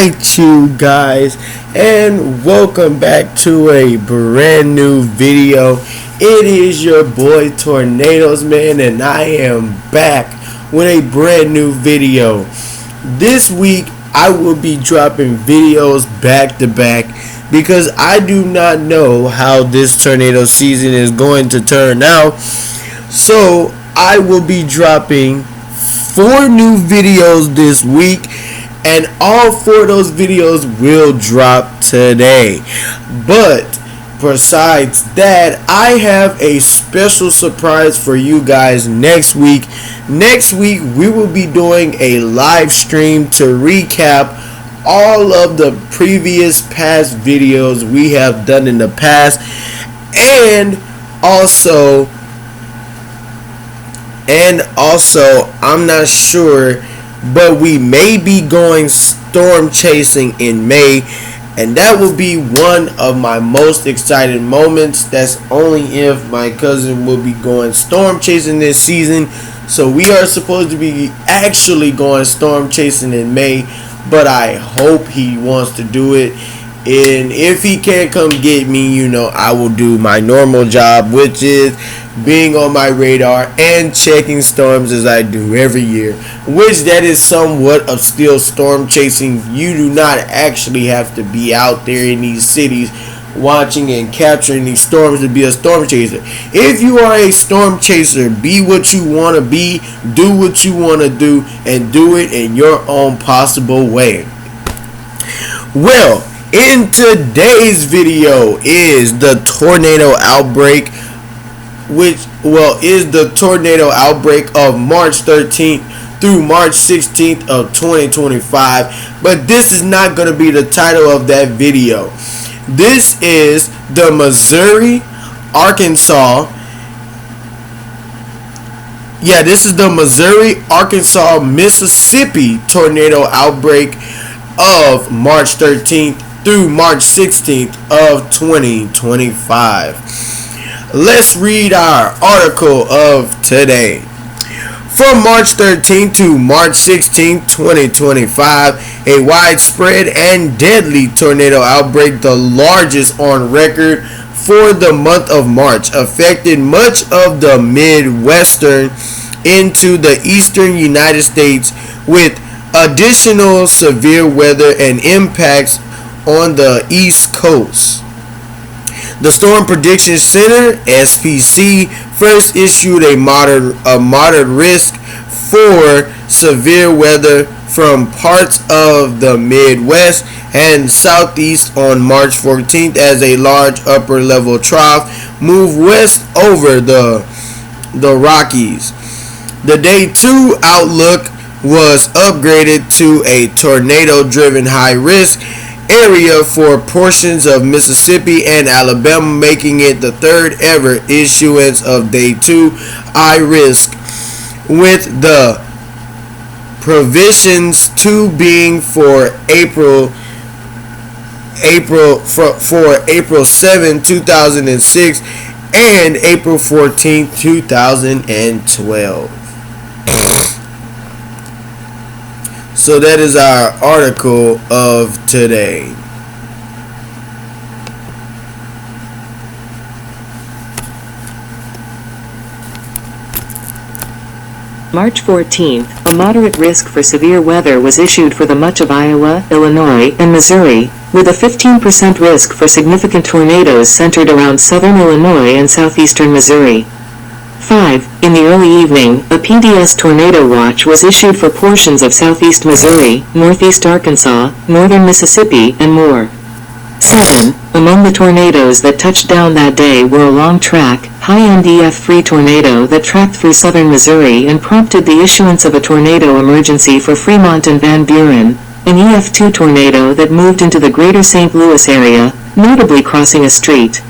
Alright, you guys, and welcome back to a brand new video. It is your boy Tornadoes Man, and I am back with a brand new video. This week I will be dropping videos back to back because I do not know how this tornado season is going to turn out. So I will be dropping 4 new videos this week, and all 4 of those videos will drop today. But besides that, I have a special surprise for you guys next week. Next week we will be doing a live stream to recap all of the past videos we have done in the past, and also I'm not sure, but we may be going storm chasing in May, and that will be one of my most exciting moments. That's only if my cousin will be going storm chasing this season. So we are supposed to be actually going storm chasing in May, but I hope he wants to do it. And if he can't come get me, I will do my normal job, which is being on my radar and checking storms as I do every year, which that is somewhat of still storm chasing. You do not actually have to be out there in these cities watching and capturing these storms to be a storm chaser. If you are a storm chaser, be what you want to be, do what you want to do, and do it in your own possible way. Well, in today's video is the tornado outbreak, is the tornado outbreak of March 13th through March 16th of 2025. But this is not going to be the title of that video. This is the Missouri, Arkansas. This is the Missouri, Arkansas, Mississippi tornado outbreak of March 13th through March 16th of 2025. Let's read our article of today. From March 13th to March 16th, 2025, a widespread and deadly tornado outbreak, the largest on record for the month of March, affected much of the Midwestern into the eastern United States, with additional severe weather and impacts on the East Coast. The Storm Prediction Center, SPC, first issued a moderate risk for severe weather from parts of the Midwest and Southeast on March 14th as a large upper-level trough moved west over the Rockies. The Day 2 outlook was upgraded to a tornado-driven high-risk area for portions of Mississippi and Alabama, making it the third ever issuance of Day 2 high risk, with the provisions 2 being for April 7, 2006 and April 14, 2012. So that is our article of today. March 14th, a moderate risk for severe weather was issued for the much of Iowa, Illinois, and Missouri, with a 15% risk for significant tornadoes centered around southern Illinois and southeastern Missouri. 5. In the early evening, a PDS tornado watch was issued for portions of southeast Missouri, northeast Arkansas, northern Mississippi, and more. 7. Among the tornadoes that touched down that day were a long-track, high-end EF3 tornado that tracked through southern Missouri and prompted the issuance of a tornado emergency for Fremont and Van Buren, an EF2 tornado that moved into the greater St. Louis area, notably crossing a street.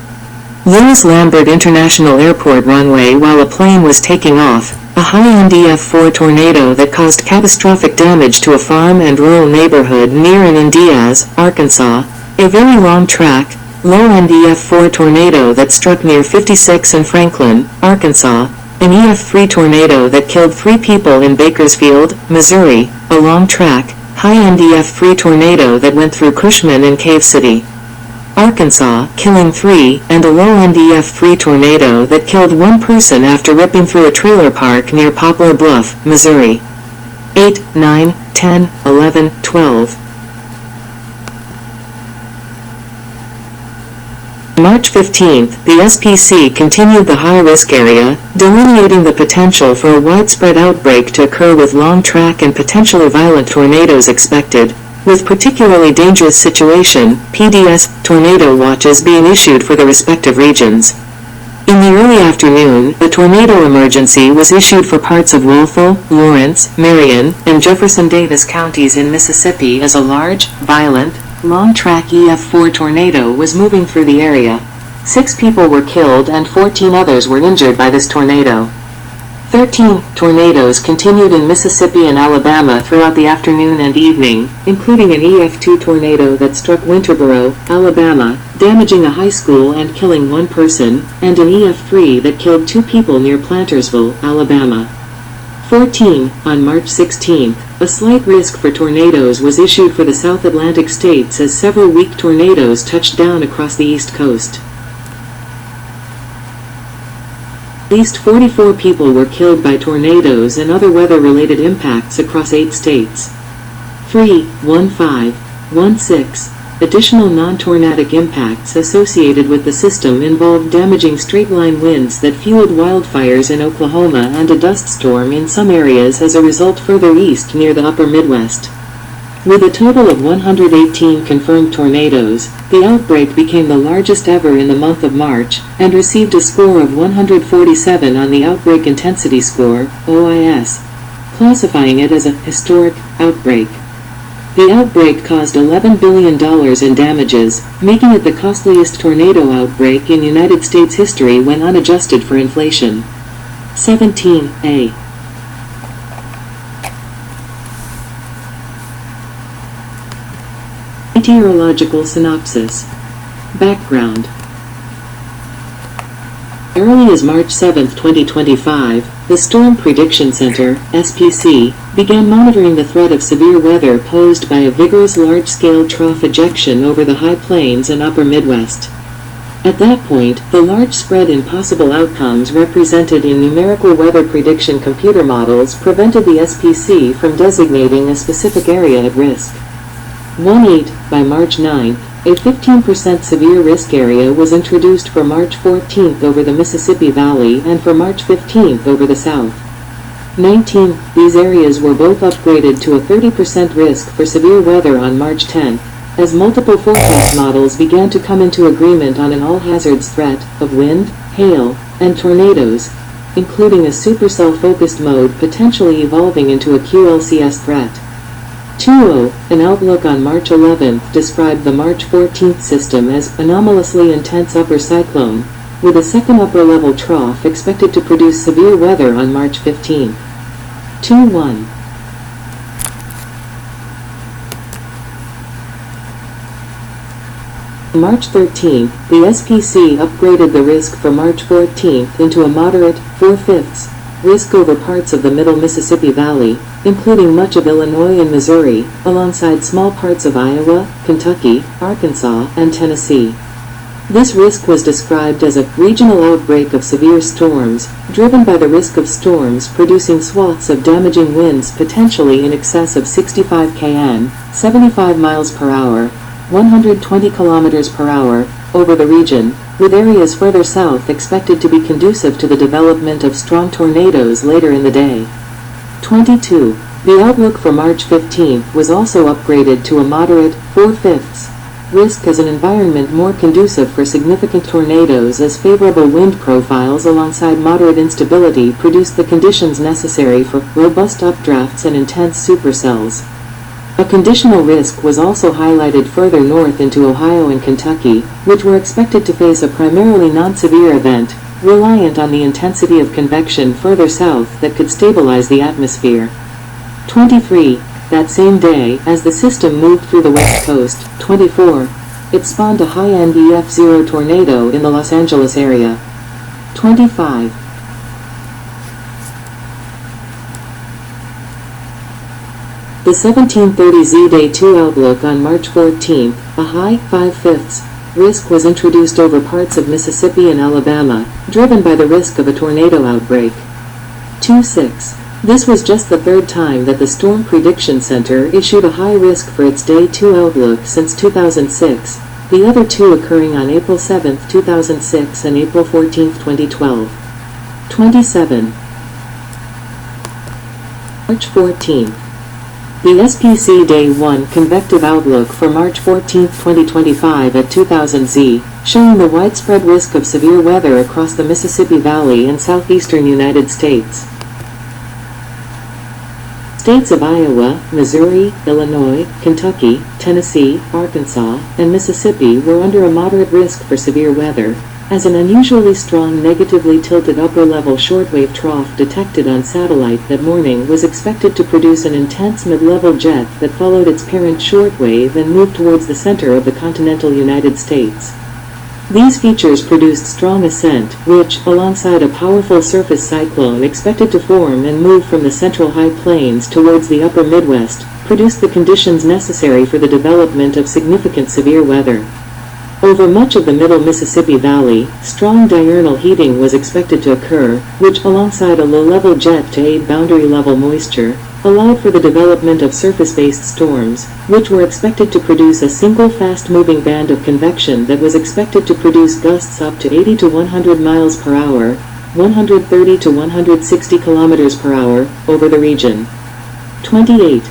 Use Lambert International Airport runway while a plane was taking off, a high-end EF4 tornado that caused catastrophic damage to a farm and rural neighborhood near and in Diaz, Arkansas, a very long-track, low-end EF4 tornado that struck near 56 and Franklin, Arkansas, an EF3 tornado that killed 3 people in Bakersfield, Missouri, a long-track, high NDF3 tornado that went through Cushman and Cave City, Arkansas, killing 3, and a low NDF3 tornado that killed 1 person after ripping through a trailer park near Poplar Bluff, Missouri. 8, 9, 10, 11, 12. March 15th, the SPC continued the high-risk area, delineating the potential for a widespread outbreak to occur with long track and potentially violent tornadoes expected, with particularly dangerous situation, PDS, tornado watches being issued for the respective regions. In the early afternoon, a tornado emergency was issued for parts of Wolfville, Lawrence, Marion, and Jefferson Davis counties in Mississippi as a large, violent, long-track EF4 tornado was moving through the area. 6 people were killed and 14 others were injured by this tornado. 13 tornadoes continued in Mississippi and Alabama throughout the afternoon and evening, including an EF2 tornado that struck Winterboro, Alabama, damaging a high school and killing 1 person, and an EF3 that killed 2 people near Plantersville, Alabama. 14. On March 16, a slight risk for tornadoes was issued for the South Atlantic states as several weak tornadoes touched down across the East Coast. At least 44 people were killed by tornadoes and other weather-related impacts across 8 states. 3, 1, 5, 1, 6. Additional non-tornadic impacts associated with the system involved damaging straight-line winds that fueled wildfires in Oklahoma and a dust storm in some areas as a result further east near the upper Midwest. With a total of 118 confirmed tornadoes, the outbreak became the largest ever in the month of March, and received a score of 147 on the Outbreak Intensity Score, OIS, classifying it as a historic outbreak. The outbreak caused $11 billion in damages, making it the costliest tornado outbreak in United States history when unadjusted for inflation. 17a. Meteorological synopsis. Background. Early as March 7, 2025, the Storm Prediction Center, SPC, began monitoring the threat of severe weather posed by a vigorous large-scale trough ejection over the high plains and upper Midwest. At that point, the large spread in possible outcomes represented in numerical weather prediction computer models prevented the SPC from designating a specific area at risk. 1-8, by March 9, a 15% severe risk area was introduced for March 14 over the Mississippi Valley and for March 15 over the South. 19, these areas were both upgraded to a 30% risk for severe weather on March 10, as multiple forecast models began to come into agreement on an all-hazards threat of wind, hail, and tornadoes, including a supercell-focused mode potentially evolving into a QLCS threat. 2.0, an outlook on March 11 described the March 14 system as anomalously intense upper cyclone, with a second upper-level trough expected to produce severe weather on March 15. 2.1. March 13, the SPC upgraded the risk for March 14 into a moderate 4/5 risk over parts of the middle Mississippi Valley, including much of Illinois and Missouri, alongside small parts of Iowa, Kentucky, Arkansas, and Tennessee. This risk was described as a regional outbreak of severe storms, driven by the risk of storms producing swaths of damaging winds potentially in excess of 65 km, 75 miles per hour, 120 kilometers per hour, over the region, with areas further south expected to be conducive to the development of strong tornadoes later in the day. 22. The outlook for March 15 was also upgraded to a moderate 4/5 risk as an environment more conducive for significant tornadoes as favorable wind profiles alongside moderate instability produced the conditions necessary for robust updrafts and intense supercells. A conditional risk was also highlighted further north into Ohio and Kentucky, which were expected to face a primarily non-severe event, reliant on the intensity of convection further south that could stabilize the atmosphere. 23. That same day, as the system moved through the west coast, 24, it spawned a high-end EF0 tornado in the Los Angeles area. 25. The 1730Z Day 2 outlook on March 14th, a high 5/5 risk was introduced over parts of Mississippi and Alabama, driven by the risk of a tornado outbreak. 2/6. This was just the third time that the Storm Prediction Center issued a high risk for its Day 2 outlook since 2006, the other two occurring on April 7, 2006 and April 14, 2012. 27. March 14th. The SPC Day 1 convective outlook for March 14, 2025 at 2000Z, showing the widespread risk of severe weather across the Mississippi Valley and southeastern United States. States of Iowa, Missouri, Illinois, Kentucky, Tennessee, Arkansas, and Mississippi were under a moderate risk for severe weather, as an unusually strong negatively tilted upper-level shortwave trough detected on satellite that morning was expected to produce an intense mid-level jet that followed its parent shortwave and moved towards the center of the continental United States. These features produced strong ascent, which, alongside a powerful surface cyclone expected to form and move from the central high plains towards the upper Midwest, produced the conditions necessary for the development of significant severe weather. Over much of the middle Mississippi Valley, strong diurnal heating was expected to occur, which, alongside a low-level jet to aid boundary-level moisture, allowed for the development of surface-based storms, which were expected to produce a single fast-moving band of convection that was expected to produce gusts up to 80 to 100 miles per hour, 130 to 160 kilometers per hour, over the region. 28.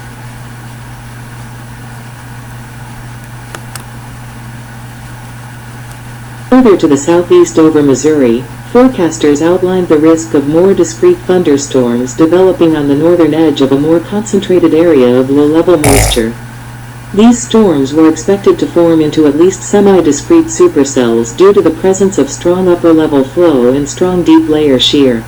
Further to the southeast over Missouri, forecasters outlined the risk of more discrete thunderstorms developing on the northern edge of a more concentrated area of low-level moisture. These storms were expected to form into at least semi-discrete supercells due to the presence of strong upper-level flow and strong deep-layer shear.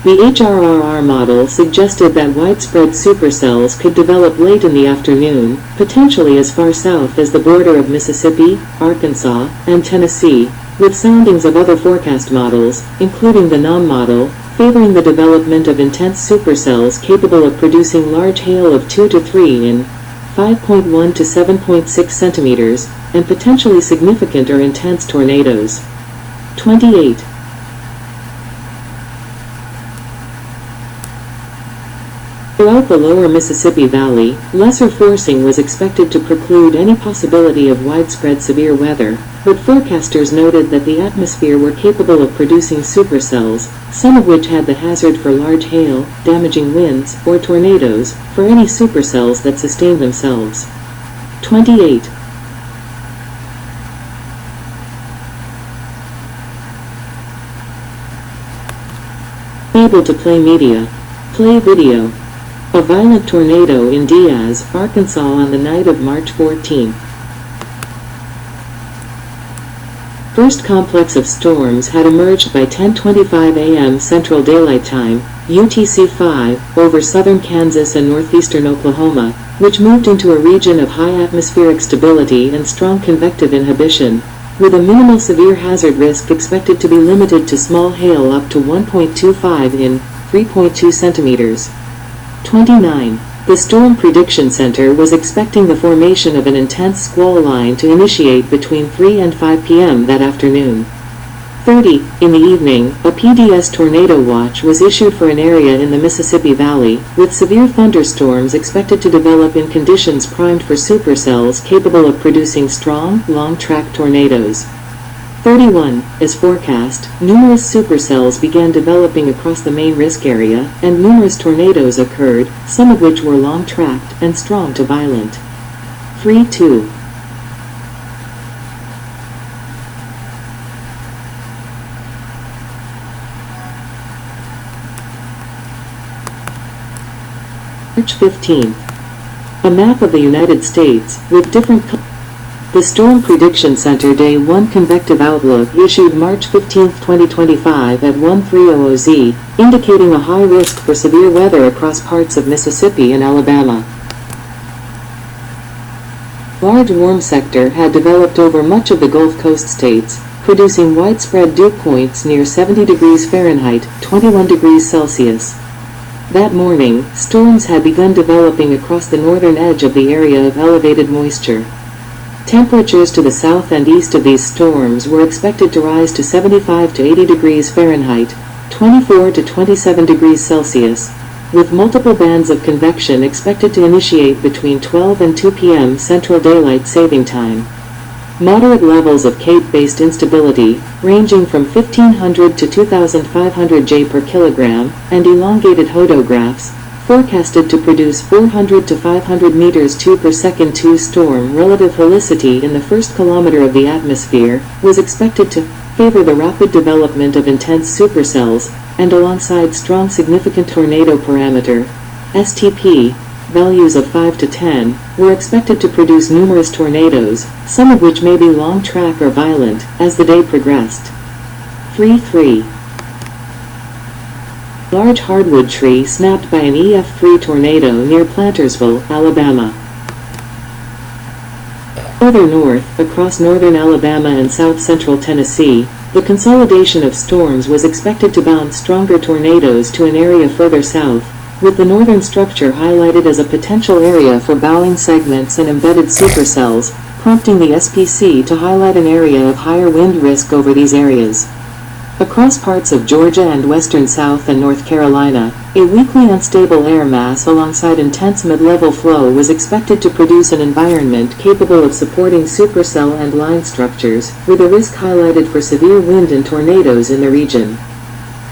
The HRRR model suggested that widespread supercells could develop late in the afternoon, potentially as far south as the border of Mississippi, Arkansas, and Tennessee, with soundings of other forecast models, including the NOM model, favoring the development of intense supercells capable of producing large hail of 2 to 3 in 5.1 to 7.6 centimeters, and potentially significant or intense tornadoes. 28. Throughout the lower Mississippi Valley, lesser forcing was expected to preclude any possibility of widespread severe weather, but forecasters noted that the atmosphere were capable of producing supercells, some of which had the hazard for large hail, damaging winds, or tornadoes, for any supercells that sustained themselves. 28. Able to play media. Play video. A violent tornado in Diaz, Arkansas on the night of March 14. First complex of storms had emerged by 10:25 a.m. Central Daylight Time, UTC-5, over southern Kansas and northeastern Oklahoma, which moved into a region of high atmospheric stability and strong convective inhibition, with a minimal severe hazard risk expected to be limited to small hail up to 1.25 in 3.2 centimeters. 29. The Storm Prediction Center was expecting the formation of an intense squall line to initiate between 3 and 5 p.m. that afternoon. 30. In the evening, a PDS tornado watch was issued for an area in the Mississippi Valley, with severe thunderstorms expected to develop in conditions primed for supercells capable of producing strong, long-track tornadoes. 31. As forecast, numerous supercells began developing across the main risk area, and numerous tornadoes occurred, some of which were long-tracked and strong to violent. 3-2. March 15th. A map of the United States, with different The Storm Prediction Center Day 1 Convective Outlook issued March 15, 2025 at 1300Z, indicating a high risk for severe weather across parts of Mississippi and Alabama. Large warm sector had developed over much of the Gulf Coast states, producing widespread dew points near 70 degrees Fahrenheit, 21 degrees Celsius. That morning, storms had begun developing across the northern edge of the area of elevated moisture. Temperatures to the south and east of these storms were expected to rise to 75 to 80 degrees Fahrenheit, 24 to 27 degrees Celsius, with multiple bands of convection expected to initiate between 12 and 2 p.m. Central Daylight Saving Time. Moderate levels of Cape-based instability, ranging from 1500 to 2500 J per kilogram, and elongated hodographs, forecasted to produce 400 to 500 meters 2 per second 2 storm relative helicity in the first kilometer of the atmosphere, was expected to favor the rapid development of intense supercells, and alongside strong significant tornado parameter, STP, values of 5 to 10, were expected to produce numerous tornadoes, some of which may be long track or violent, as the day progressed. 3-3. Large hardwood tree snapped by an EF3 tornado near Plantersville, Alabama. Further north, across northern Alabama and south-central Tennessee, the consolidation of storms was expected to bounce stronger tornadoes to an area further south, with the northern structure highlighted as a potential area for bowing segments and embedded supercells, prompting the SPC to highlight an area of higher wind risk over these areas. Across parts of Georgia and western South and North Carolina, a weakly unstable air mass alongside intense mid-level flow was expected to produce an environment capable of supporting supercell and line structures, with a risk highlighted for severe wind and tornadoes in the region.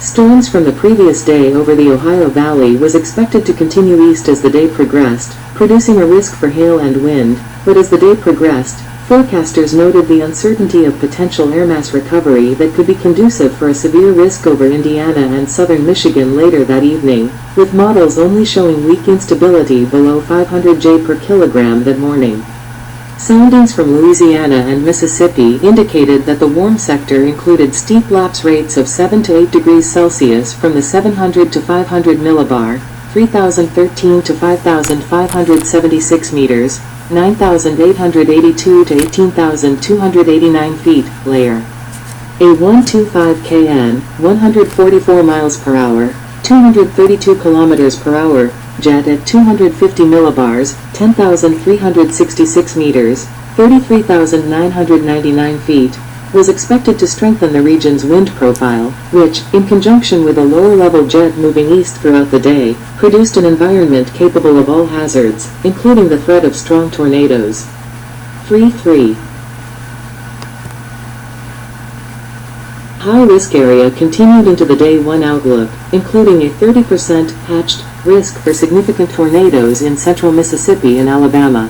Storms from the previous day over the Ohio Valley was expected to continue east as the day progressed, producing a risk for hail and wind, but as the day progressed, forecasters noted the uncertainty of potential airmass recovery that could be conducive for a severe risk over Indiana and southern Michigan later that evening, with models only showing weak instability below 500 J per kilogram that morning. Soundings from Louisiana and Mississippi indicated that the warm sector included steep lapse rates of 7 to 8 degrees Celsius from the 700 to 500 millibar, 3013 to 5576 meters, 9,882 to 18,289 feet, layer. A 125 kn, 144 miles per hour, 232 kilometers per hour, jet at 250 millibars, 10,366 meters, 33,999 feet, was expected to strengthen the region's wind profile, which, in conjunction with a lower-level jet moving east throughout the day, produced an environment capable of all hazards, including the threat of strong tornadoes. 3-3. High-risk area continued into the Day 1 outlook, including a 30% hatched risk for significant tornadoes in central Mississippi and Alabama.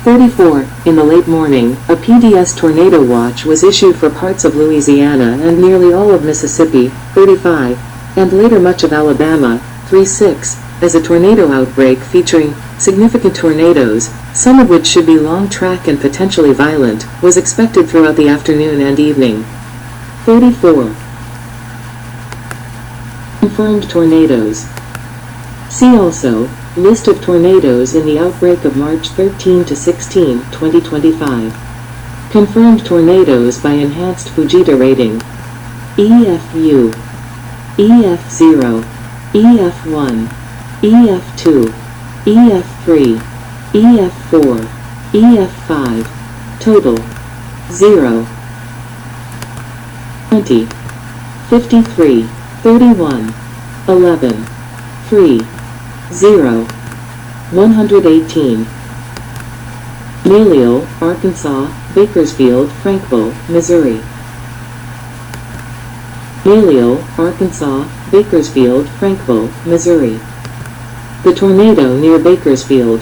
34. In the late morning, a PDS tornado watch was issued for parts of Louisiana and nearly all of Mississippi. 35. And later much of Alabama. 36. As a tornado outbreak featuring significant tornadoes, some of which should be long track and potentially violent, was expected throughout the afternoon and evening. 34. Confirmed tornadoes. See also, list of tornadoes in the outbreak of March 13 to 16, 2025. Confirmed tornadoes by enhanced Fujita rating. EFU, EF0, EF1, EF2, EF3, EF4, EF5. Total 0, 20, 53, 31, 11, 3, 0, 118. Malleole, Arkansas, Bakersfield, Frankville, Missouri. Malleole, Arkansas, Bakersfield, Frankville, Missouri. The tornado near Bakersfield.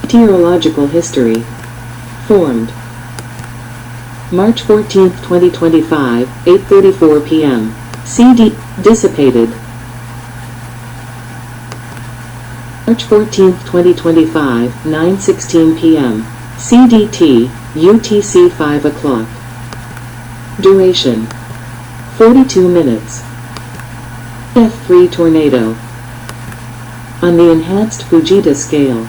Meteorological history. Formed March 14, 2025, 8:34 p.m. CD dissipated March 14, 2025, 9:16 p.m. CDT, UTC 5 o'clock. Duration 42 minutes. F3 tornado. On the enhanced Fujita scale.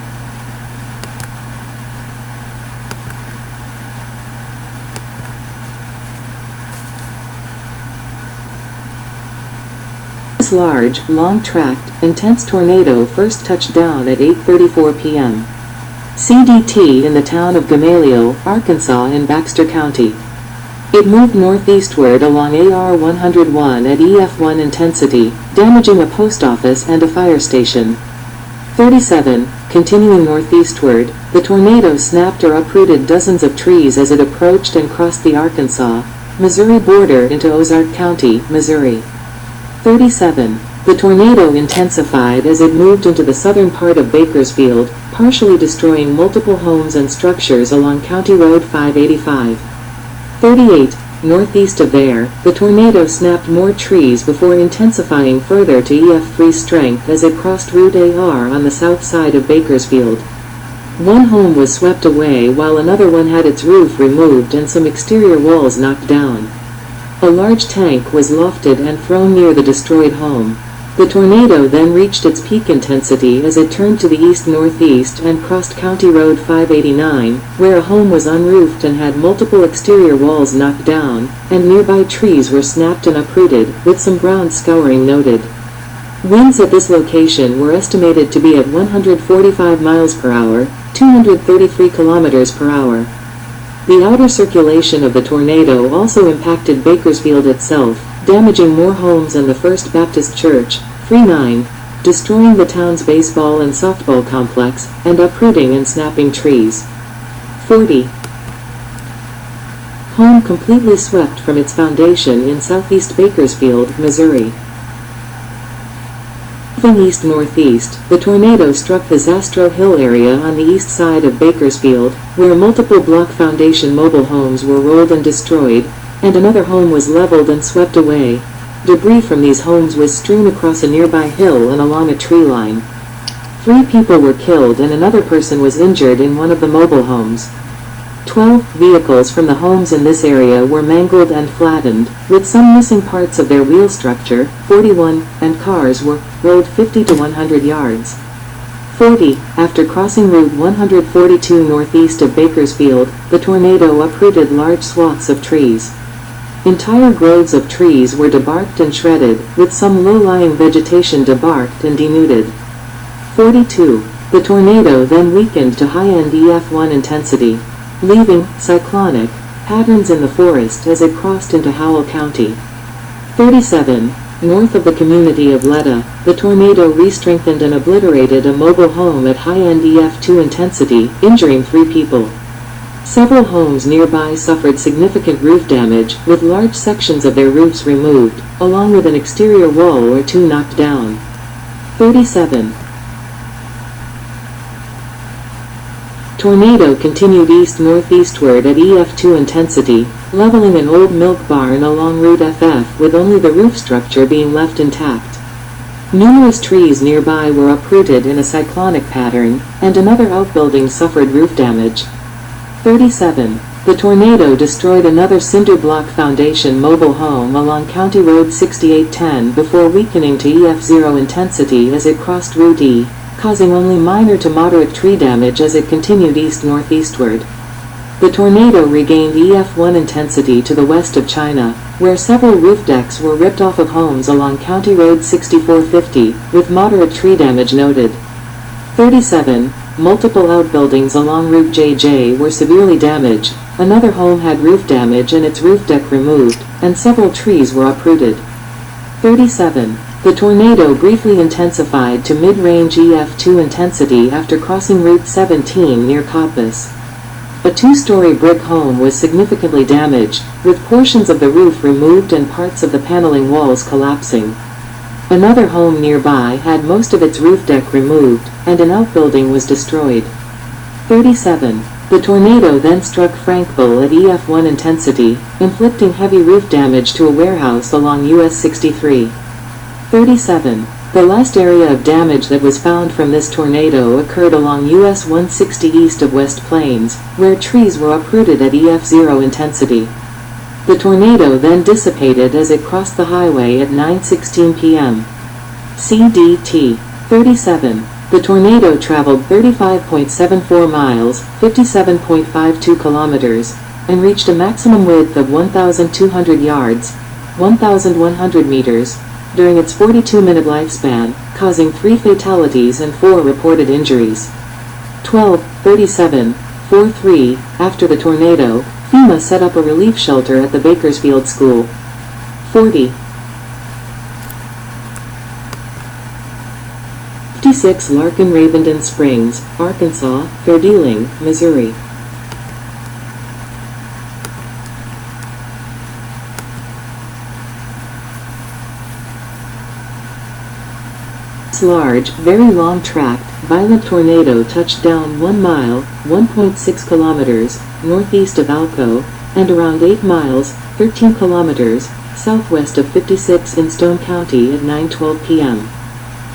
This large, long-tracked, intense tornado first touched down at 8:34 p.m. CDT in the town of Gamaliel, Arkansas in Baxter County. It moved northeastward along AR 101 at EF1 intensity, damaging a post office and a fire station. 37. Continuing northeastward, the tornado snapped or uprooted dozens of trees as it approached and crossed the Arkansas, Missouri border into Ozark County, Missouri. 37. The tornado intensified as it moved into the southern part of Bakersfield, partially destroying multiple homes and structures along County Road 585. 38. Northeast of there, the tornado snapped more trees before intensifying further to EF3 strength as it crossed Route AR on the south side of Bakersfield. One home was swept away while another one had its roof removed and some exterior walls knocked down. A large tank was lofted and thrown near the destroyed home. The tornado then reached its peak intensity as it turned to the east-northeast and crossed County Road 589, where a home was unroofed and had multiple exterior walls knocked down, and nearby trees were snapped and uprooted, with some ground scouring noted. Winds at this location were estimated to be at 145 miles per hour, 233 kilometers per hour. The outer circulation of the tornado also impacted Bakersfield itself, damaging more homes and the First Baptist Church, 39, destroying the town's baseball and softball complex, and uprooting and snapping trees. 40. Home completely swept from its foundation in southeast Bakersfield, Missouri. Moving east-northeast, the tornado struck the Zastro Hill area on the east side of Bakersfield, where multiple block foundation mobile homes were rolled and destroyed, and another home was leveled and swept away. Debris from these homes was strewn across a nearby hill and along a tree line. 3 people were killed and another person was injured in one of the mobile homes. 12 vehicles from the homes in this area were mangled and flattened, with some missing parts of their wheel structure. 41, and cars were rolled 50 to 100 yards. 40. After crossing Route 142 northeast of Bakersfield, the tornado uprooted large swaths of trees. Entire groves of trees were debarked and shredded, with some low-lying vegetation debarked and denuded. 42. The tornado then weakened to high-end EF1 intensity, leaving cyclonic patterns in the forest as it crossed into Howell County. 37. North of the community of Letta, the tornado re-strengthened and obliterated a mobile home at high-end EF2 intensity, injuring 3 people. Several homes nearby suffered significant roof damage, with large sections of their roofs removed, along with an exterior wall or 2 knocked down. 37. Tornado continued east-northeastward at EF2 intensity, leveling an old milk barn along Route FF with only the roof structure being left intact. Numerous trees nearby were uprooted in a cyclonic pattern, and another outbuilding suffered roof damage. 37. The tornado destroyed another cinder block foundation mobile home along County Road 6810 before weakening to EF0 intensity as it crossed Route E, causing only minor to moderate tree damage as it continued east-northeastward. The tornado regained EF1 intensity to the west of China, where several roof decks were ripped off of homes along County Road 6450, with moderate tree damage noted. 37. Multiple outbuildings along Route JJ were severely damaged, another home had roof damage and its roof deck removed, and several trees were uprooted. 37. The tornado briefly intensified to mid-range EF2 intensity after crossing Route 17 near Coppice. A 2-story brick home was significantly damaged, with portions of the roof removed and parts of the paneling walls collapsing. Another home nearby had most of its roof deck removed, and an outbuilding was destroyed. 37. The tornado then struck Frankville at EF1 intensity, inflicting heavy roof damage to a warehouse along US 63. 37. The last area of damage that was found from this tornado occurred along US 160 east of West Plains, where trees were uprooted at EF0 intensity. The tornado then dissipated as it crossed the highway at 9:16 p.m. CDT. 37. The tornado traveled 35.74 miles, 57.52 kilometers, and reached a maximum width of 1,200 yards, 1,100 meters, during its 42-minute lifespan, causing 3 fatalities and 4 reported injuries. 12:37:43, after the tornado, FEMA set up a relief shelter at the Bakersfield school. 56 Larkin Ravenden Springs, Arkansas, fair dealing, Missouri. Large, very long-tracked, violent tornado touched down 1 mile, 1.6 kilometers, northeast of Alco, and around 8 miles, 13 kilometers, southwest of 56 in Stone County at 9:12 p.m.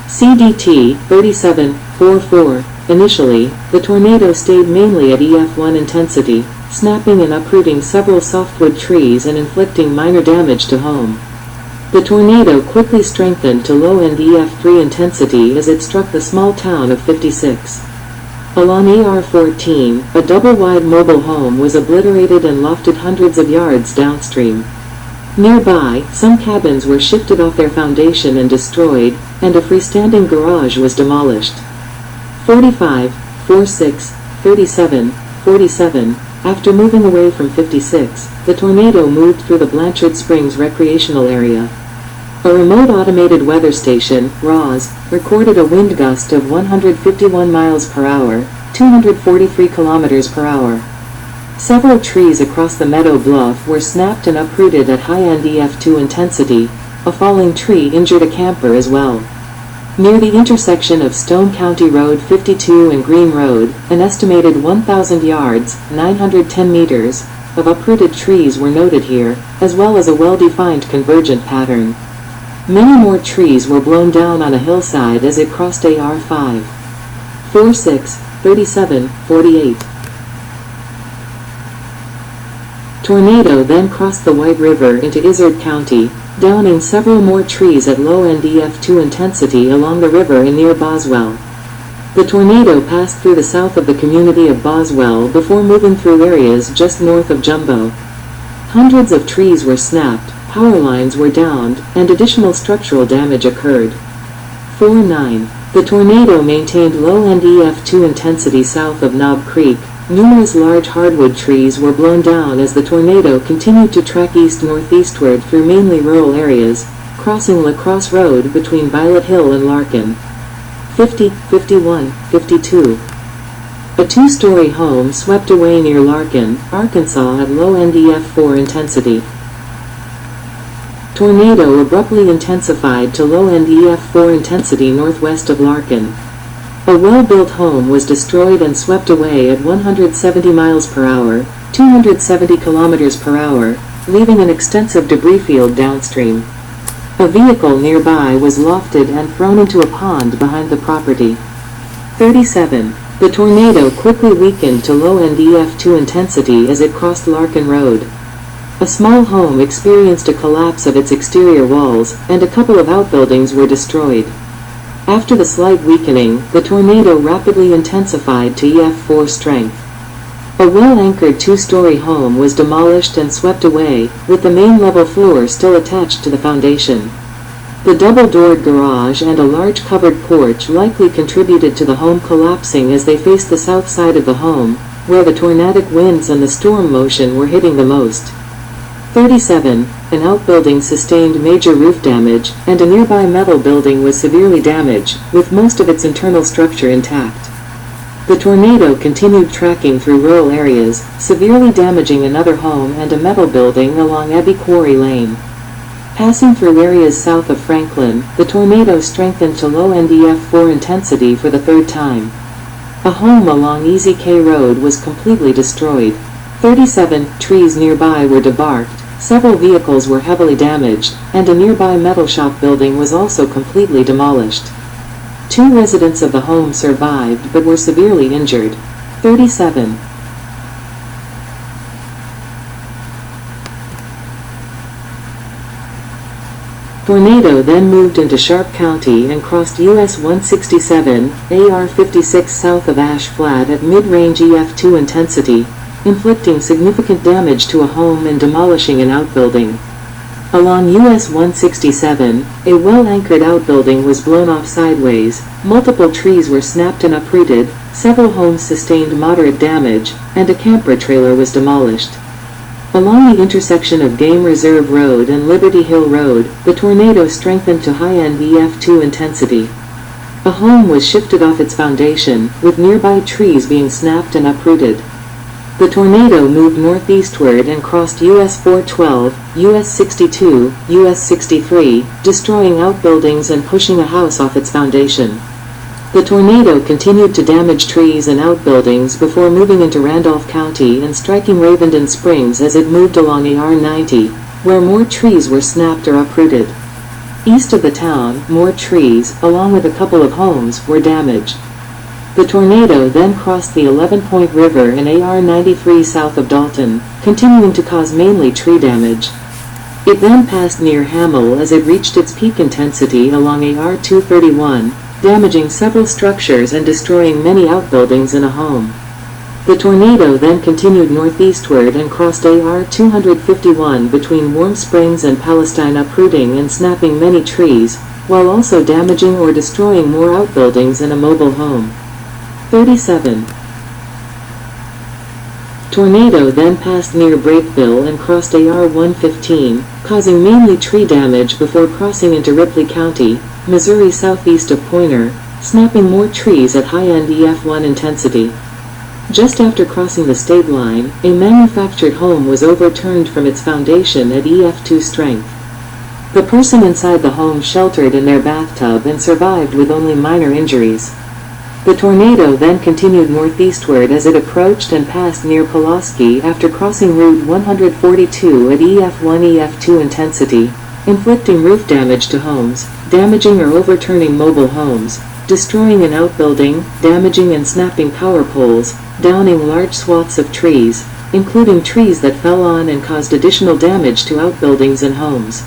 CDT 37:44. Initially, the tornado stayed mainly at EF1 intensity, snapping and uprooting several softwood trees and inflicting minor damage to home. The tornado quickly strengthened to low-end EF3 intensity as it struck the small town of 56. Along AR-14, a double-wide mobile home was obliterated and lofted hundreds of yards downstream. Nearby, some cabins were shifted off their foundation and destroyed, and a freestanding garage was demolished. 45, 46, 37, 47. After moving away from 56, the tornado moved through the Blanchard Springs recreational area. A remote automated weather station, RAWS, recorded a wind gust of 151 miles per hour, 243 kilometers per hour. Several trees across the meadow bluff were snapped and uprooted at high-end EF2 intensity. A falling tree injured a camper as well. Near the intersection of Stone County Road 52 and Green Road, an estimated 1,000 yards, 910 meters, of uprooted trees were noted here, as well as a well-defined convergent pattern. Many more trees were blown down on a hillside as it crossed AR-5. 46, 37, 48. Tornado then crossed the White River into Izard County, downing several more trees at low-end EF2 intensity along the river and near Boswell. The tornado passed through the south of the community of Boswell before moving through areas just north of Jumbo. Hundreds of trees were snapped, power lines were downed, and additional structural damage occurred. 49. The tornado maintained low-end EF2 intensity south of Knob Creek. Numerous large hardwood trees were blown down as the tornado continued to track east-northeastward through mainly rural areas, crossing La Crosse Road between Violet Hill and Larkin. 50, 51, 52. A 2-story home swept away near Larkin, Arkansas at low-end EF4 intensity. Tornado abruptly intensified to low-end EF4 intensity northwest of Larkin. A well-built home was destroyed and swept away at 170 miles per hour, 270 kilometers per hour, leaving an extensive debris field downstream. A vehicle nearby was lofted and thrown into a pond behind the property. 37. The tornado quickly weakened to low-end EF2 intensity as it crossed Larkin Road. A small home experienced a collapse of its exterior walls, and a couple of outbuildings were destroyed. After the slight weakening, the tornado rapidly intensified to EF4 strength. A well-anchored 2-story home was demolished and swept away, with the main level floor still attached to the foundation. The double-doored garage and a large covered porch likely contributed to the home collapsing as they faced the south side of the home, where the tornadic winds and the storm motion were hitting the most. 37. An outbuilding sustained major roof damage, and a nearby metal building was severely damaged, with most of its internal structure intact. The tornado continued tracking through rural areas, severely damaging another home and a metal building along Abbey Quarry Lane. Passing through areas south of Franklin, the tornado strengthened to low-end EF4 intensity for the 3rd time. A home along Easy K Road was completely destroyed. 37. Trees nearby were debarked, several vehicles were heavily damaged, and a nearby metal shop building was also completely demolished. 2 residents of the home survived but were severely injured. 37. Tornado then moved into Sharp County and crossed US 167, AR 56 south of Ash Flat at mid-range EF2 intensity, inflicting significant damage to a home and demolishing an outbuilding. Along US 167, a well-anchored outbuilding was blown off sideways, multiple trees were snapped and uprooted, several homes sustained moderate damage, and a camper trailer was demolished. Along the intersection of Game Reserve Road and Liberty Hill Road, the tornado strengthened to high-end EF2 intensity. A home was shifted off its foundation, with nearby trees being snapped and uprooted. The tornado moved northeastward and crossed US 412, US 62, US 63, destroying outbuildings and pushing a house off its foundation. The tornado continued to damage trees and outbuildings before moving into Randolph County and striking Ravenden Springs as it moved along AR 90, where more trees were snapped or uprooted. East of the town, more trees, along with a couple of homes, were damaged. The tornado then crossed the 11-Point River in AR 93 south of Dalton, continuing to cause mainly tree damage. It then passed near Hamel as it reached its peak intensity along AR 231, damaging several structures and destroying many outbuildings and a home. The tornado then continued northeastward and crossed AR 251 between Warm Springs and Palestine, uprooting and snapping many trees, while also damaging or destroying more outbuildings and a mobile home. 37. Tornado then passed near Brakeville and crossed AR 115, causing mainly tree damage before crossing into Ripley County, Missouri southeast of Pointer, snapping more trees at high-end EF1 intensity. Just after crossing the state line, a manufactured home was overturned from its foundation at EF2 strength. The person inside the home sheltered in their bathtub and survived with only minor injuries. The tornado then continued northeastward as it approached and passed near Pulaski after crossing Route 142 at EF1-EF2 intensity, inflicting roof damage to homes, damaging or overturning mobile homes, destroying an outbuilding, damaging and snapping power poles, downing large swaths of trees, including trees that fell on and caused additional damage to outbuildings and homes.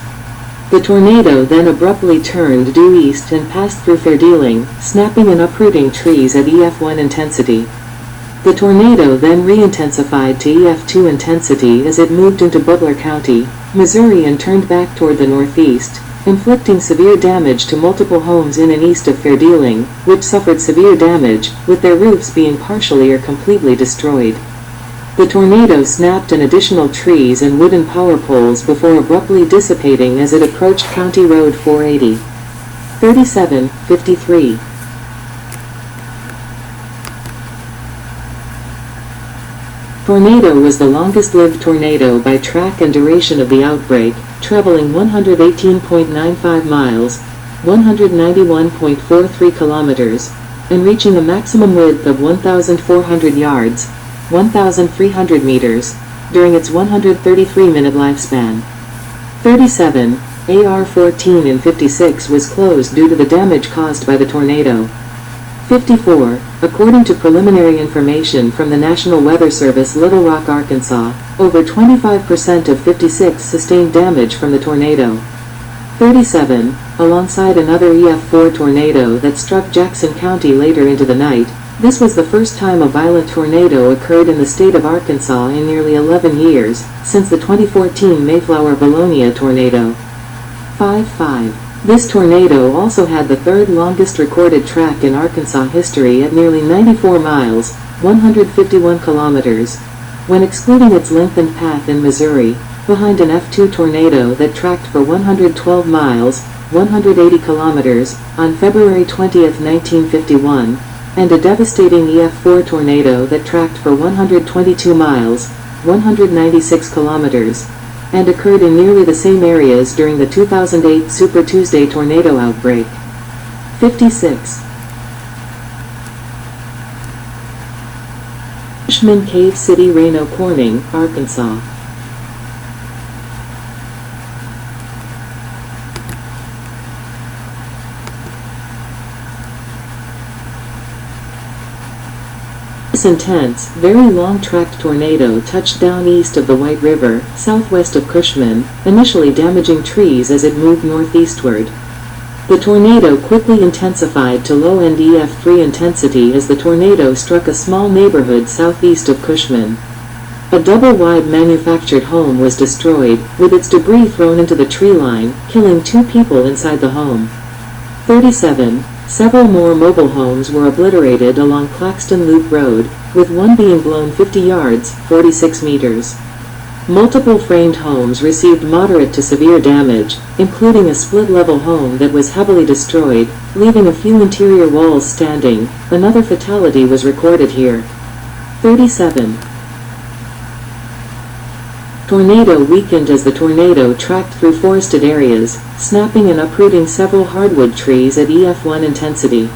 The tornado then abruptly turned due east and passed through Fairdealing, snapping and uprooting trees at EF1 intensity. The tornado then re-intensified to EF2 intensity as it moved into Butler County, Missouri, and turned back toward the northeast, inflicting severe damage to multiple homes in and east of Fairdealing, which suffered severe damage, with their roofs being partially or completely destroyed. The tornado snapped an additional trees and wooden power poles before abruptly dissipating as it approached County Road 480. 37:53. Tornado was the longest-lived tornado by track and duration of the outbreak, traveling 118.95 miles, 191.43 kilometers, and reaching a maximum width of 1,400 yards, 1,300 meters, during its 133-minute lifespan. 37. AR 14 and 56 was closed due to the damage caused by the tornado. 54. According to preliminary information from the National Weather Service, Little Rock, Arkansas, over 25% of 56 sustained damage from the tornado. 37. Alongside another EF4 tornado that struck Jackson County later into the night, this was the first time a violent tornado occurred in the state of Arkansas in nearly 11 years, since the 2014 Mayflower-Bologna tornado. 5. This tornado also had the third longest recorded track in Arkansas history at nearly 94 miles, 151 kilometers, when excluding its lengthened path in Missouri, behind an F2 tornado that tracked for 112 miles, 180 kilometers, on February 20, 1951, and a devastating EF4 tornado that tracked for 122 miles, 196 kilometers, and occurred in nearly the same areas during the 2008 Super Tuesday tornado outbreak. 56. Cushman Cave City, Reno, Corning, Arkansas. This intense, very long-tracked tornado touched down east of the White River, southwest of Cushman, initially damaging trees as it moved northeastward. The tornado quickly intensified to low-end EF3 intensity as the tornado struck a small neighborhood southeast of Cushman. A double-wide manufactured home was destroyed, with its debris thrown into the tree line, killing 2 people inside the home. 37. Several more mobile homes were obliterated along Claxton Loop Road, with one being blown 50 yards, 46 meters. Multiple framed homes received moderate to severe damage, including a split-level home that was heavily destroyed, leaving a few interior walls standing. Another fatality was recorded here. 37. Tornado weakened as the tornado tracked through forested areas, snapping and uprooting several hardwood trees at EF1 intensity.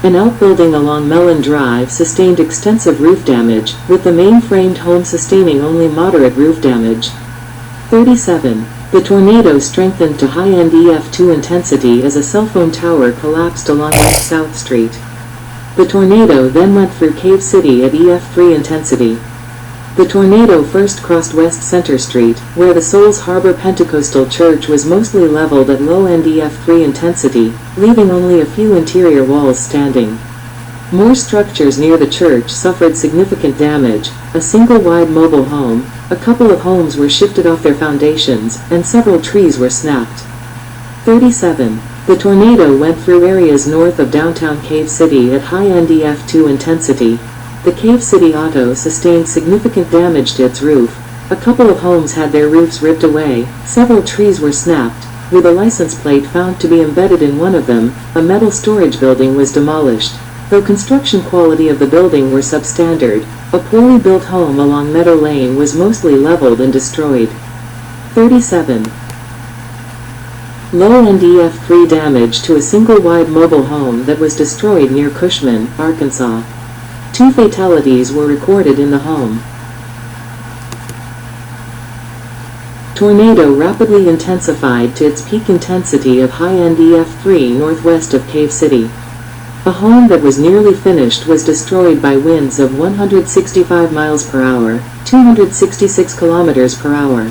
An outbuilding along Mellon Drive sustained extensive roof damage, with the main framed home sustaining only moderate roof damage. 37. The tornado strengthened to high-end EF2 intensity as a cell phone tower collapsed along West South Street. The tornado then went through Cave City at EF3 intensity. The tornado first crossed West Center Street, where the Souls Harbor Pentecostal Church was mostly leveled at low-end EF3 intensity, leaving only a few interior walls standing. More structures near the church suffered significant damage: a single-wide mobile home, a couple of homes were shifted off their foundations, and several trees were snapped. 37. The tornado went through areas north of downtown Cave City at high-end EF2 intensity. The Cave City Auto sustained significant damage to its roof. A couple of homes had their roofs ripped away, several trees were snapped, with a license plate found to be embedded in one of them. A metal storage building was demolished. Though construction quality of the building were substandard, a poorly built home along Meadow Lane was mostly leveled and destroyed. 37. Low-end EF3 damage to a single-wide mobile home that was destroyed near Cushman, Arkansas. 2 fatalities were recorded in the home. Tornado rapidly intensified to its peak intensity of high-end EF3 northwest of Cave City. A home that was nearly finished was destroyed by winds of 165 miles per hour, 266 kilometers per hour.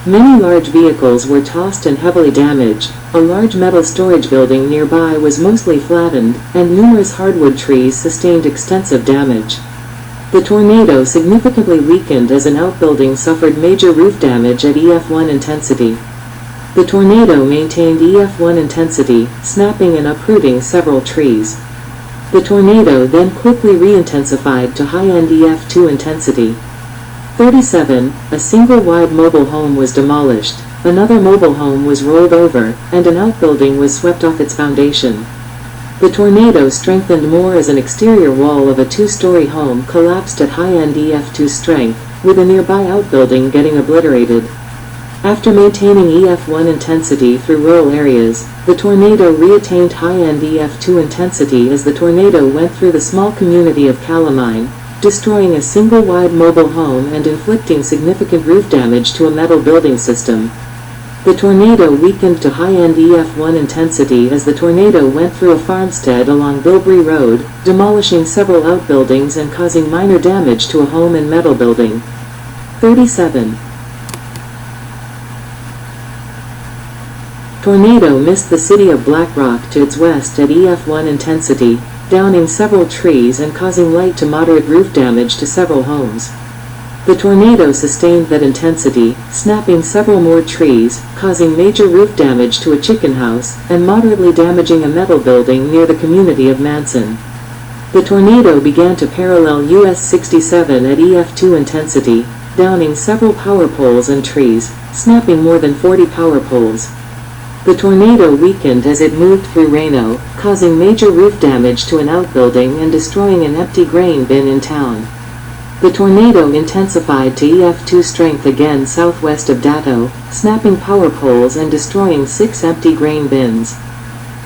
Many large vehicles were tossed and heavily damaged. A large metal storage building nearby was mostly flattened, and numerous hardwood trees sustained extensive damage. The tornado significantly weakened as an outbuilding suffered major roof damage at EF1 intensity. The tornado maintained EF1 intensity, snapping and uprooting several trees. The tornado then quickly re-intensified to high-end EF2 intensity. 37. A single-wide mobile home was demolished, another mobile home was rolled over, and an outbuilding was swept off its foundation. The tornado strengthened more as an exterior wall of a 2-story home collapsed at high-end EF2 strength, with a nearby outbuilding getting obliterated. After maintaining EF1 intensity through rural areas, the tornado re-attained high-end EF2 intensity as the tornado went through the small community of Calamine, destroying a single-wide mobile home and inflicting significant roof damage to a metal building system. The tornado weakened to high-end EF1 intensity as the tornado went through a farmstead along Bilbrey Road, demolishing several outbuildings and causing minor damage to a home and metal building. 37. Tornado missed the city of Black Rock to its west at EF1 intensity, downing several trees and causing light to moderate roof damage to several homes. The tornado sustained that intensity, snapping several more trees, causing major roof damage to a chicken house, and moderately damaging a metal building near the community of Manson. The tornado began to parallel US 67 at EF2 intensity, downing several power poles and trees, snapping more than 40 power poles. The tornado weakened as it moved through Reno, causing major roof damage to an outbuilding and destroying an empty grain bin in town. The tornado intensified to EF2 strength again southwest of Datto, snapping power poles and destroying 6 empty grain bins.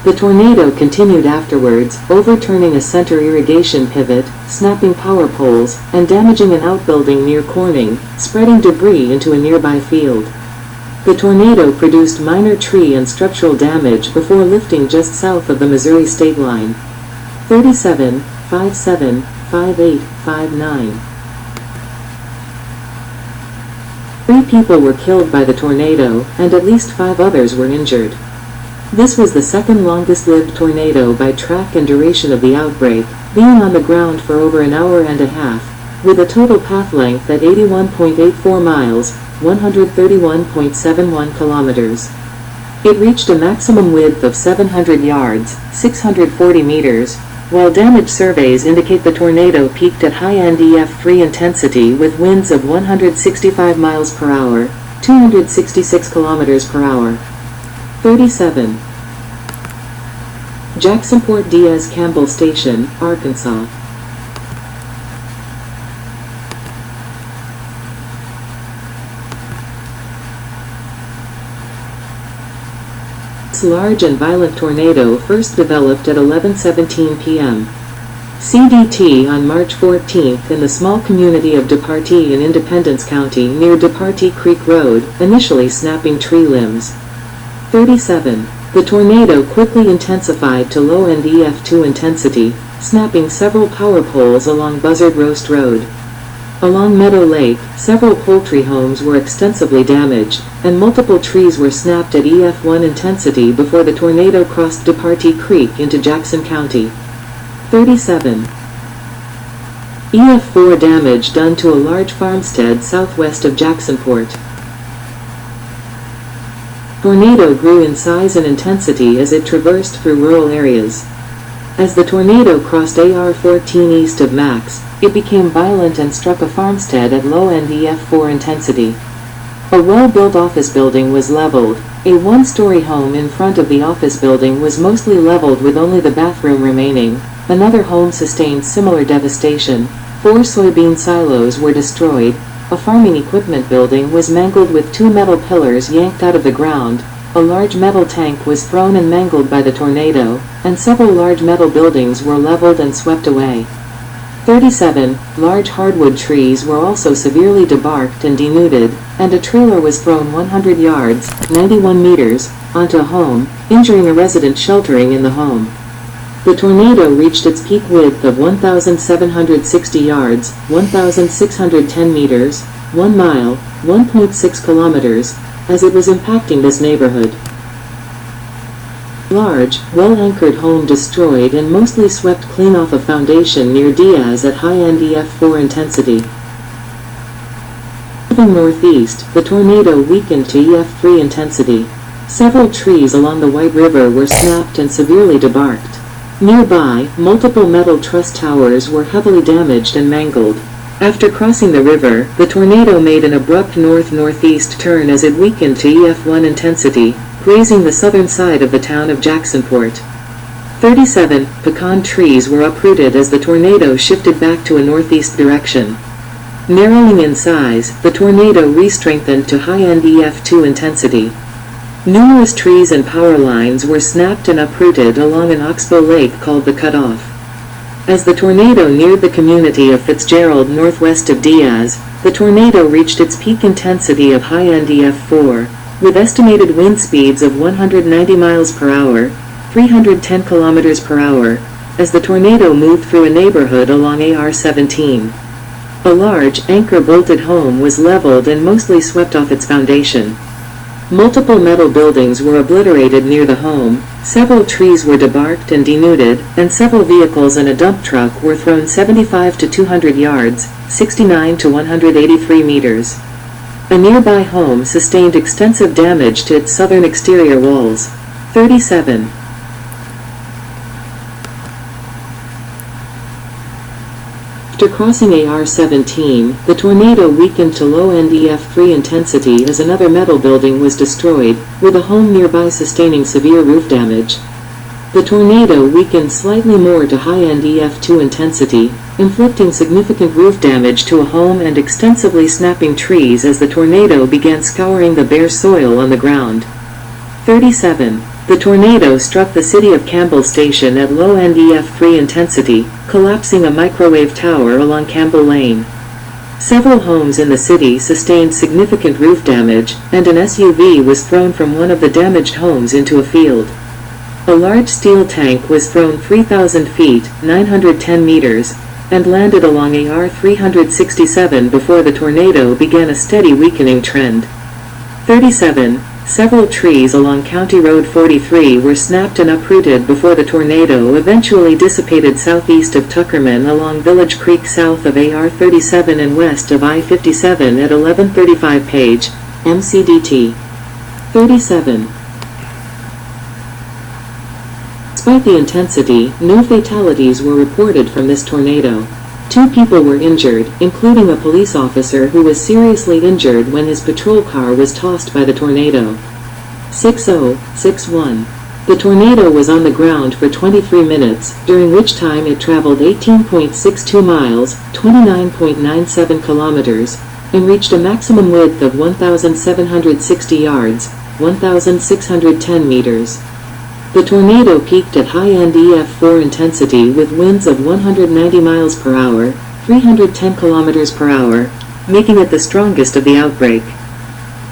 The tornado continued afterwards, overturning a center irrigation pivot, snapping power poles, and damaging an outbuilding near Corning, spreading debris into a nearby field. The tornado produced minor tree and structural damage before lifting just south of the Missouri state line. 37, 57, 58, 59. 3 people were killed by the tornado, and at least 5 others were injured. This was the second longest-lived tornado by track and duration of the outbreak, being on the ground for over an hour and a half. with a total path length at 81.84 miles, 131.71 kilometers. It reached a maximum width of 700 yards, 640 meters, while damage surveys indicate the tornado peaked at high-end EF3 intensity with winds of 165 miles per hour, 266 kilometers per hour. 37. Jacksonport Diaz Campbell Station, Arkansas. This large and violent tornado first developed at 11:17 p.m. CDT on March 14th in the small community of DeParty in Independence County near DeParty Creek Road, initially snapping tree limbs. 37. The tornado quickly intensified to low-end EF2 intensity, snapping several power poles along Buzzard Roast Road. Along Meadow Lake, several poultry homes were extensively damaged, and multiple trees were snapped at EF1 intensity before the tornado crossed DeParty Creek into Jackson County. 37. EF4 damage done to a large farmstead southwest of Jacksonport. Tornado grew in size and intensity as it traversed through rural areas. As the tornado crossed AR-14 east of Max, it became violent and struck a farmstead at low-end EF4 intensity. A well-built office building was leveled. A one-story home in front of the office building was mostly leveled with only the bathroom remaining. Another home sustained similar devastation. 4 soybean silos were destroyed. A farming equipment building was mangled with 2 metal pillars yanked out of the ground. A large metal tank was thrown and mangled by the tornado, and several large metal buildings were leveled and swept away. 37. Large hardwood trees were also severely debarked and denuded, and a trailer was thrown 100 yards, 91 meters, onto a home, injuring a resident sheltering in the home. The tornado reached its peak width of 1,760 yards, 1,610 meters, 1 mile, 1.6 kilometers, as it was impacting this neighborhood. Large, well-anchored home destroyed and mostly swept clean off a foundation near Diaz at high-end EF4 intensity. Moving northeast, the tornado weakened to EF3 intensity. Several trees along the White River were snapped and severely debarked. Nearby, multiple metal truss towers were heavily damaged and mangled. After crossing the river, the tornado made an abrupt north-northeast turn as it weakened to EF1 intensity, grazing the southern side of the town of Jacksonport. 37. Pecan trees were uprooted as the tornado shifted back to a northeast direction. Narrowing in size, the tornado re-strengthened to high-end EF2 intensity. Numerous trees and power lines were snapped and uprooted along an oxbow lake called the Cutoff. As the tornado neared the community of Fitzgerald northwest of Diaz, the tornado reached its peak intensity of high-end EF4, with estimated wind speeds of 190 miles per hour, 310 kilometers per hour, as the tornado moved through a neighborhood along AR-17. A large, anchor-bolted home was leveled and mostly swept off its foundation. Multiple metal buildings were obliterated near the home, several trees were debarked and denuded, and several vehicles and a dump truck were thrown 75 to 200 yards, 69 to 183 meters. A nearby home sustained extensive damage to its southern exterior walls. 37. After crossing AR-17, the tornado weakened to low-end EF3 intensity as another metal building was destroyed, with a home nearby sustaining severe roof damage. The tornado weakened slightly more to high-end EF2 intensity, inflicting significant roof damage to a home and extensively snapping trees as the tornado began scouring the bare soil on the ground. 37. The tornado struck the city of Campbell Station at low-end EF3 intensity, collapsing a microwave tower along Campbell Lane. Several homes in the city sustained significant roof damage, and an SUV was thrown from one of the damaged homes into a field. A large steel tank was thrown 3,000 feet, 910 meters, and landed along AR-367 before the tornado began a steady weakening trend. 37. Several trees along County Road 43 were snapped and uprooted before the tornado eventually dissipated southeast of Tuckerman along Village Creek south of AR 37 and west of I-57 at 1135 page, MCDT. 37. Despite the intensity, no fatalities were reported from this tornado. 2 people were injured, including a police officer who was seriously injured when his patrol car was tossed by the tornado. 6061. The tornado was on the ground for 23 minutes, during which time it traveled 18.62 miles, 29.97 kilometers, and reached a maximum width of 1,760 yards, 1,610 meters. The tornado peaked at high-end EF4 intensity with winds of 190 miles per hour, 310 kilometers per hour, making it the strongest of the outbreak.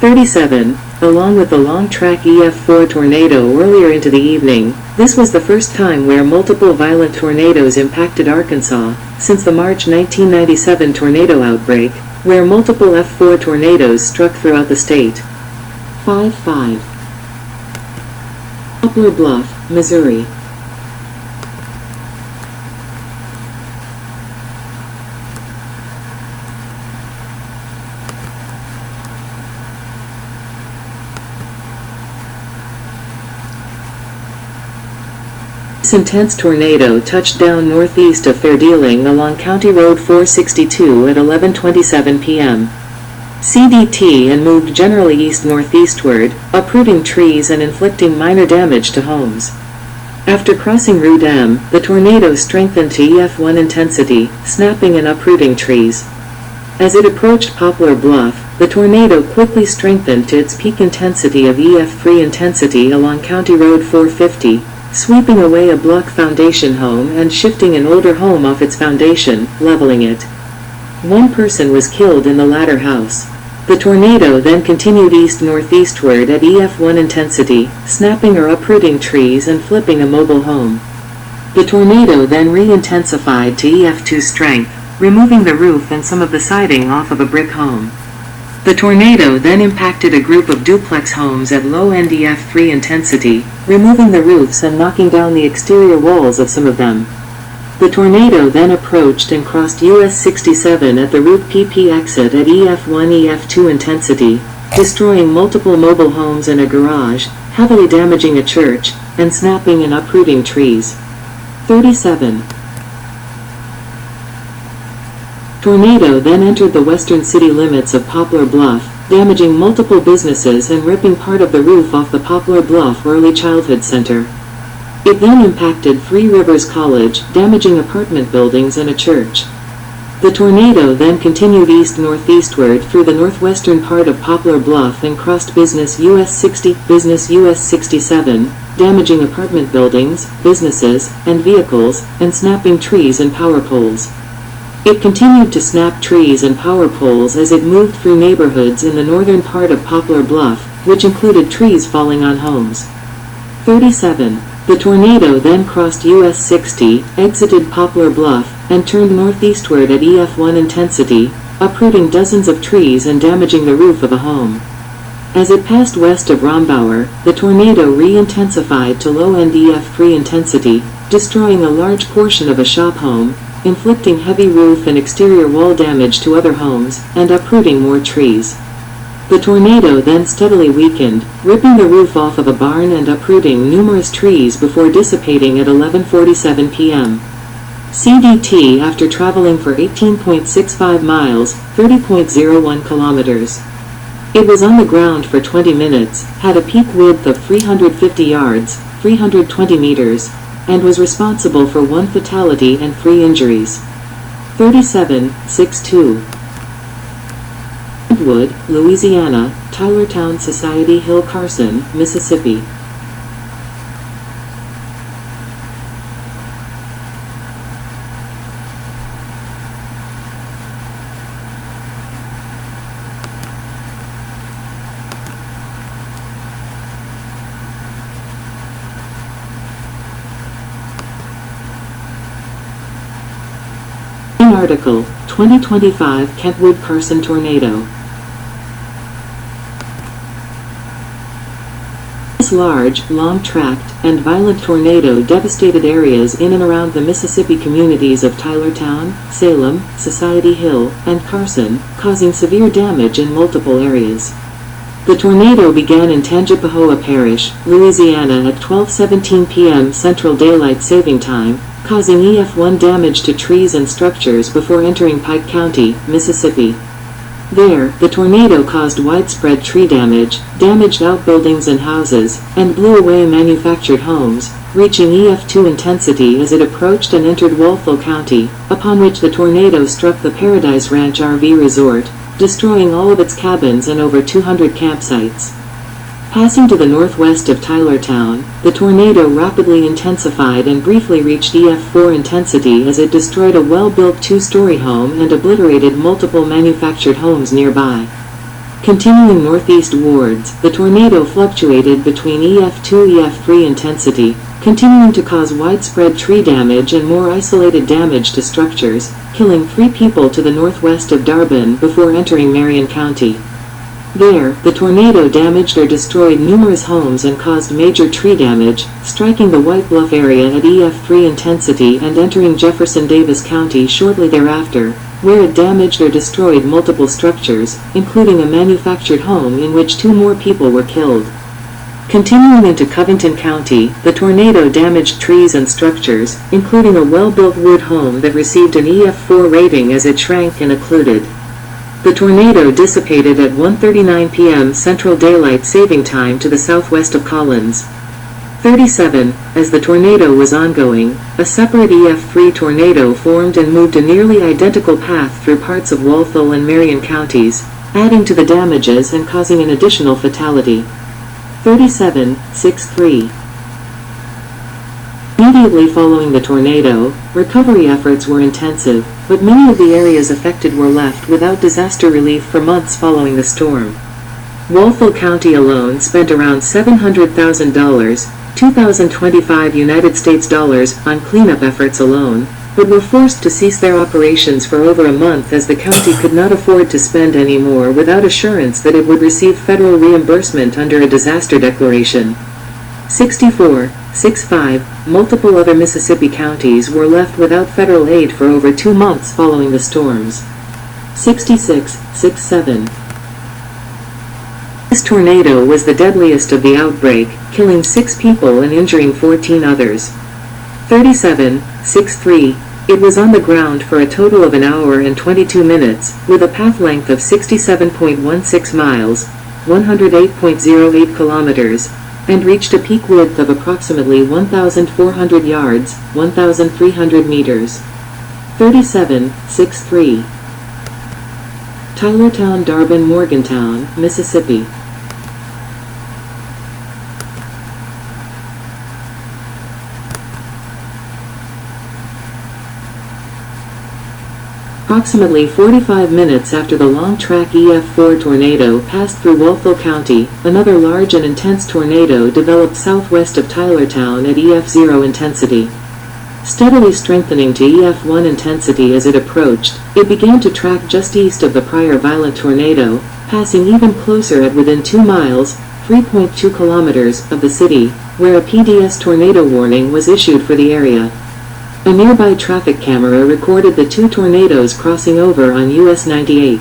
37. Along with the long-track EF4 tornado earlier into the evening, this was the first time where multiple violent tornadoes impacted Arkansas since the March 1997 tornado outbreak, where multiple F4 tornadoes struck throughout the state. 5. Poplar Bluff, Missouri. This intense tornado touched down northeast of Fairdealing along County Road 462 at 11:27 p.m. CDT and moved generally east-northeastward, uprooting trees and inflicting minor damage to homes. After crossing Route M, the tornado strengthened to EF1 intensity, snapping and uprooting trees. As it approached Poplar Bluff, the tornado quickly strengthened to its peak intensity of EF3 intensity along County Road 450, sweeping away a block foundation home and shifting an older home off its foundation, leveling it. 1 person was killed in the latter house. The tornado then continued east-northeastward at EF1 intensity, snapping or uprooting trees and flipping a mobile home. The tornado then re-intensified to EF2 strength, removing the roof and some of the siding off of a brick home. The tornado then impacted a group of duplex homes at low-end EF3 intensity, removing the roofs and knocking down the exterior walls of some of them. The tornado then approached and crossed US 67 at the Route PP exit at EF1-EF2 intensity, destroying multiple mobile homes and a garage, heavily damaging a church, and snapping and uprooting trees. 37. Tornado then entered the western city limits of Poplar Bluff, damaging multiple businesses and ripping part of the roof off the Poplar Bluff Early Childhood Center. It then impacted Three Rivers College, damaging apartment buildings and a church. The tornado then continued east-northeastward through the northwestern part of Poplar Bluff and crossed Business US 60, Business US 67, damaging apartment buildings, businesses, and vehicles, and snapping trees and power poles. It continued to snap trees and power poles as it moved through neighborhoods in the northern part of Poplar Bluff, which included trees falling on homes. 37. The tornado then crossed US 60, exited Poplar Bluff, and turned northeastward at EF1 intensity, uprooting dozens of trees and damaging the roof of a home. As it passed west of Rombauer, the tornado re-intensified to low-end EF3 intensity, destroying a large portion of a shop home, inflicting heavy roof and exterior wall damage to other homes, and uprooting more trees. The tornado then steadily weakened, ripping the roof off of a barn and uprooting numerous trees before dissipating at 11:47 p.m. CDT after traveling for 18.65 miles, 30.01 kilometers. It was on the ground for 20 minutes, had a peak width of 350 yards, 320 meters, and was responsible for 1 fatality and 3 injuries. 37.62. Wood, Louisiana, Tylertown Society Hill Carson, Mississippi. Article, 2025 Kentwood Carson Tornado. This large, long-tracked, and violent tornado devastated areas in and around the Mississippi communities of Tylertown, Salem, Society Hill, and Carson, causing severe damage in multiple areas. The tornado began in Tangipahoa Parish, Louisiana at 12:17 p.m. Central Daylight Saving Time, causing EF1 damage to trees and structures before entering Pike County, Mississippi. There, the tornado caused widespread tree damage, damaged outbuildings and houses, and blew away manufactured homes, reaching EF2 intensity as it approached and entered Walthall County, upon which the tornado struck the Paradise Ranch RV Resort, destroying all of its cabins and over 200 campsites. Passing to the northwest of Tylertown, the tornado rapidly intensified and briefly reached EF4 intensity as it destroyed a well-built two-story home and obliterated multiple manufactured homes nearby. Continuing northeastwards, the tornado fluctuated between EF2-EF3 intensity, continuing to cause widespread tree damage and more isolated damage to structures, killing 3 people to the northwest of Darbin before entering Marion County. There, the tornado damaged or destroyed numerous homes and caused major tree damage, striking the White Bluff area at EF3 intensity and entering Jefferson Davis County shortly thereafter, where it damaged or destroyed multiple structures, including a manufactured home in which 2 more people were killed. Continuing into Covington County, the tornado damaged trees and structures, including a well-built wood home that received an EF4 rating as it shrank and occluded. The tornado dissipated at 1:39 p.m. Central Daylight Saving Time to the southwest of Collins. 37. As the tornado was ongoing, a separate EF3 tornado formed and moved a nearly identical path through parts of Walthall and Marion counties, adding to the damages and causing an additional fatality. 37.63. Immediately following the tornado, recovery efforts were intensive, but many of the areas affected were left without disaster relief for months following the storm. Walthall County alone spent around $700,000, 2,025 United States dollars, on cleanup efforts alone, but were forced to cease their operations for over a month as the county could not afford to spend any more without assurance that it would receive federal reimbursement under a disaster declaration. 64.65. Multiple other Mississippi counties were left without federal aid for over 2 months following the storms. 66.67. This tornado was the deadliest of the outbreak, killing 6 people and injuring 14 others. 37.63. It was on the ground for a total of an hour and 22 minutes, with a path length of 67.16 miles, 108.08 kilometers, and reached a peak width of approximately 1,400 yards, 1,300 meters. 37.63. Tylertown, Darbin, Morgantown, Mississippi. Approximately 45 minutes after the long-track EF4 tornado passed through Walthall County, another large and intense tornado developed southwest of Tylertown at EF0 intensity. Steadily strengthening to EF1 intensity as it approached, it began to track just east of the prior violent tornado, passing even closer at within 2 miles, 3.2 kilometers, of the city, where a PDS tornado warning was issued for the area. A nearby traffic camera recorded the 2 tornadoes crossing over on US 98.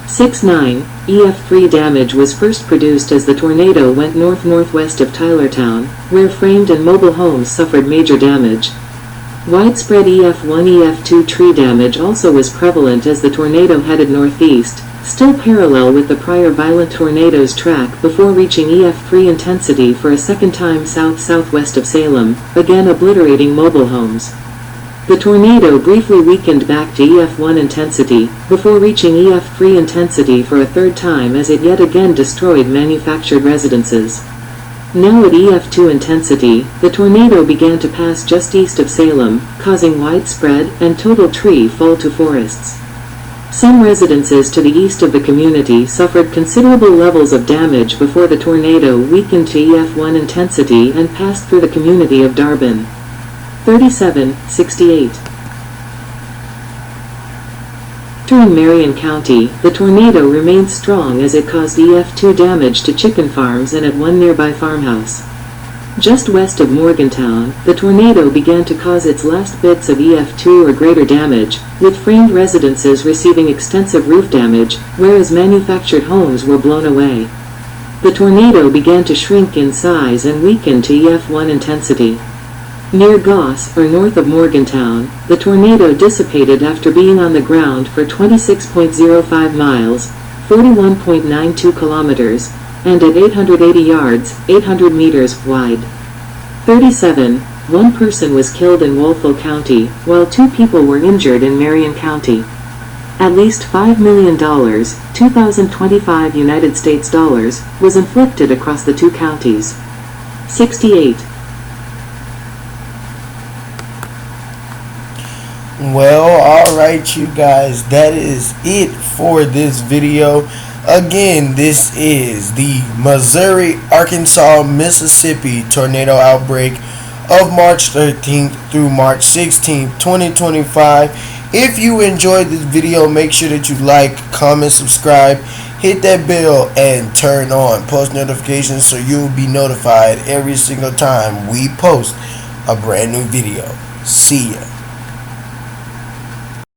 69. EF3 damage was first produced as the tornado went north-northwest of Tylertown, where framed and mobile homes suffered major damage. Widespread EF1-EF2 tree damage also was prevalent as the tornado headed northeast, still parallel with the prior violent tornado's track before reaching EF3 intensity for a second time south-southwest of Salem, again obliterating mobile homes. The tornado briefly weakened back to EF1 intensity, before reaching EF3 intensity for a third time as it yet again destroyed manufactured residences. Now at EF2 intensity, the tornado began to pass just east of Salem, causing widespread and total tree fall to forests. Some residences to the east of the community suffered considerable levels of damage before the tornado weakened to EF1 intensity and passed through the community of Darbin. 37.68. Entering Marion County, the tornado remained strong as it caused EF2 damage to chicken farms and at one nearby farmhouse. Just west of Morgantown, the tornado began to cause its last bits of EF2 or greater damage, with framed residences receiving extensive roof damage, whereas manufactured homes were blown away. The tornado began to shrink in size and weaken to EF1 intensity. Near Goss, or north of Morgantown, the tornado dissipated after being on the ground for 26.05 miles, 41.92 kilometers, and at 880 yards, 800 meters wide. 37. One person was killed in Woolfill County, while 2 people were injured in Marion County. At least $5 million, 2025 United States dollars, was inflicted across the 2 counties. 68. Well, alright you guys, that is it for this video. Again, this is the Missouri, Arkansas, Mississippi tornado outbreak of March 13th through March 16th, 2025. If you enjoyed this video, make sure that you like, comment, subscribe, hit that bell, and turn on post notifications so you'll be notified every single time we post a brand new video. See ya.